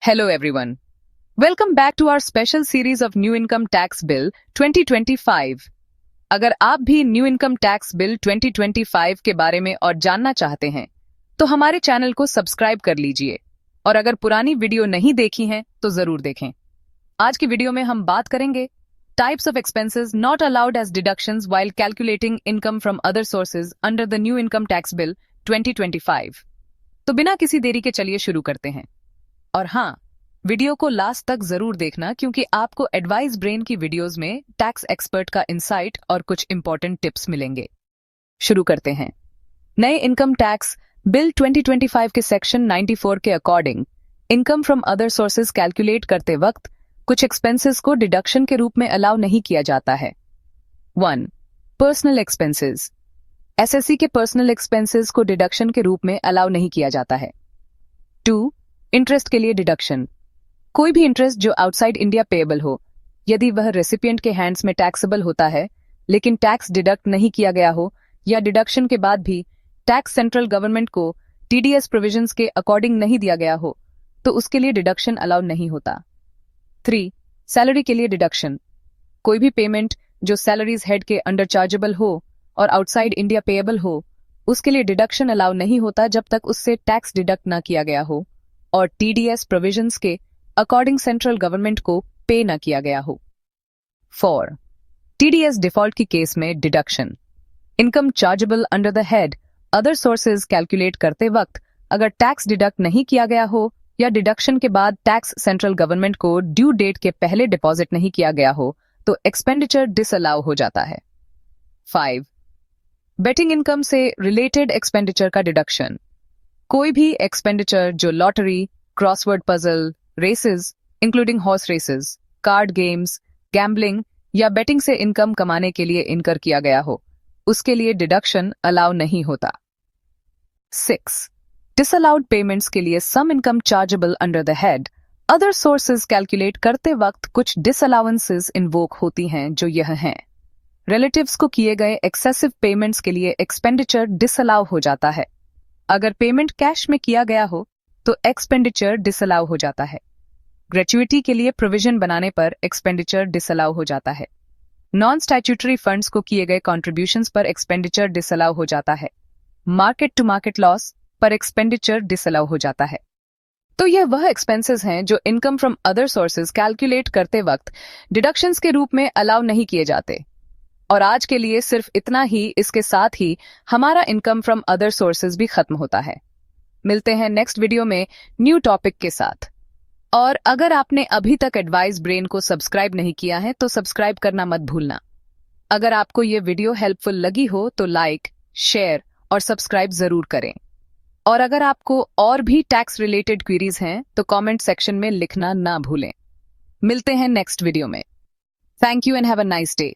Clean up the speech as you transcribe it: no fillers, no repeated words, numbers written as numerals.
Hello everyone. Welcome back to our special series of New Income Tax Bill 2025. अगर आप भी new income tax bill 2025 के बारे में और जानना चाहते हैं तो हमारे चैनल को सब्सक्राइब कर लीजिए और अगर पुरानी वीडियो नहीं देखी हैं तो जरूर देखें। आज की वीडियो में हम बात करेंगे types of expenses not allowed as deductions while calculating income from other sources under the new income tax bill 2025। तो बिना किसी देरी के चलिए शुरू करते हैं। और हाँ, वीडियो को लास्ट तक जरूर देखना क्योंकि आपको एडवाइस ब्रेन की वीडियोस में टैक्स एक्सपर्ट का इंसाइट और कुछ इंपॉर्टेंट टिप्स मिलेंगे। शुरू करते हैं। नए इनकम टैक्स बिल 2025 के सेक्शन 94 के according income from other sources calculate करते वक्त कुछ एक्सपेंसेस को डिडक्शन के रूप में अलाउ नहीं किया जाता है। 1. Personal expenses. एसएससी के पर्सनल एक्सपेंसेस को डिडक्शन के रूप में अलाउ नहीं किया जाता है। 2. इंटरेस्ट के लिए डिडक्शन। कोई भी इंटरेस्ट जो आउटसाइड इंडिया पेएबल हो, यदि वह रेसिपिएंट के हैंड्स में टैक्सेबल होता है लेकिन टैक्स डिडक्ट नहीं किया गया हो या डिडक्शन के बाद भी टैक्स सेंट्रल गवर्नमेंट को टीडीएस प्रोविजंस के अकॉर्डिंग नहीं दिया गया हो, तो उसके लिए डिडक्शन अलाउ नहीं होता। 3. सैलरी के लिए डिडक्शन। कोई भी पेमेंट जो सैलरीज हेड के अंडर चार्जेबल हो और आउटसाइड इंडिया पेएबल हो, उसके लिए डिडक्शन अलाउ नहीं होता जब तक उससे टैक्स डिडक्ट ना किया गया हो और टीडीएस प्रोविजंस के अकॉर्डिंग सेंट्रल गवर्नमेंट को पे न किया गया हो। 4. टीडीएस डिफॉल्ट की केस में deduction. Income chargeable under the head other sources calculate करते वक्त अगर टैक्स डिडक्ट नहीं किया गया हो या डिडक्शन के बाद टैक्स सेंट्रल गवर्नमेंट को ड्यू डेट के पहले डिपॉजिट नहीं किया गया हो तो एक्सपेंडिचर डिसअलाउ हो जाता है। 5. बेटिंग इनकम से रिलेटेड एक्सपेंडिचर का डिडक्शन। कोई भी एक्सपेंडिचर जो lottery, crossword puzzle, races including horse races, card games, gambling या बेटिंग से इनकम कमाने के लिए इनकर किया गया हो, उसके लिए डिडक्शन अलाउ नहीं होता। 6. डिसअलाउड पेमेंट्स के लिए some income chargeable under the head other sources calculate करते वक्त कुछ डिसअलाउंसेस इन्वोक होती हैं जो यह हैं। रिलेटिव्स को किए गए एक्सेसिव पेमेंट्स के लिए एक्सपेंडिचर डिसअलाउ हो जाता है। अगर पेमेंट कैश में किया गया हो तो एक्सपेंडिचर डिसअलाउ हो जाता है। ग्रेच्युइटी के लिए प्रोविजन बनाने पर एक्सपेंडिचर डिसअलाउ हो जाता है। नॉन स्टैट्यूटरी फंड्स को किए गए कॉन्ट्रीब्यूशंस पर एक्सपेंडिचर डिसअलाउ हो जाता है। मार्केट टू मार्केट लॉस पर एक्सपेंडिचर डिसअलाउ हो जाता है। तो यह वह एक्सपेंसेस हैं जो income from other sources calculate करते वक्त डिडक्शंस के रूप में अलाउ नहीं किए जाते। और आज के लिए सिर्फ इतना ही। इसके साथ ही हमारा इनकम फ्रॉम अदर सोर्सेज भी खत्म होता है। मिलते हैं नेक्स्ट वीडियो में न्यू टॉपिक के साथ। और अगर आपने अभी तक एडवाइस ब्रेन को सब्सक्राइब नहीं किया है तो सब्सक्राइब करना मत भूलना। अगर आपको ये वीडियो हेल्पफुल लगी हो तो लाइक, शेयर और सब्सक्राइब जरूर करें। और अगर आपको और भी टैक्स रिलेटेड क्वेरीज हैं तो कमेंट सेक्शन में लिखना ना भूलें। मिलते हैं नेक्स्ट वीडियो में। Thank you and have a nice day.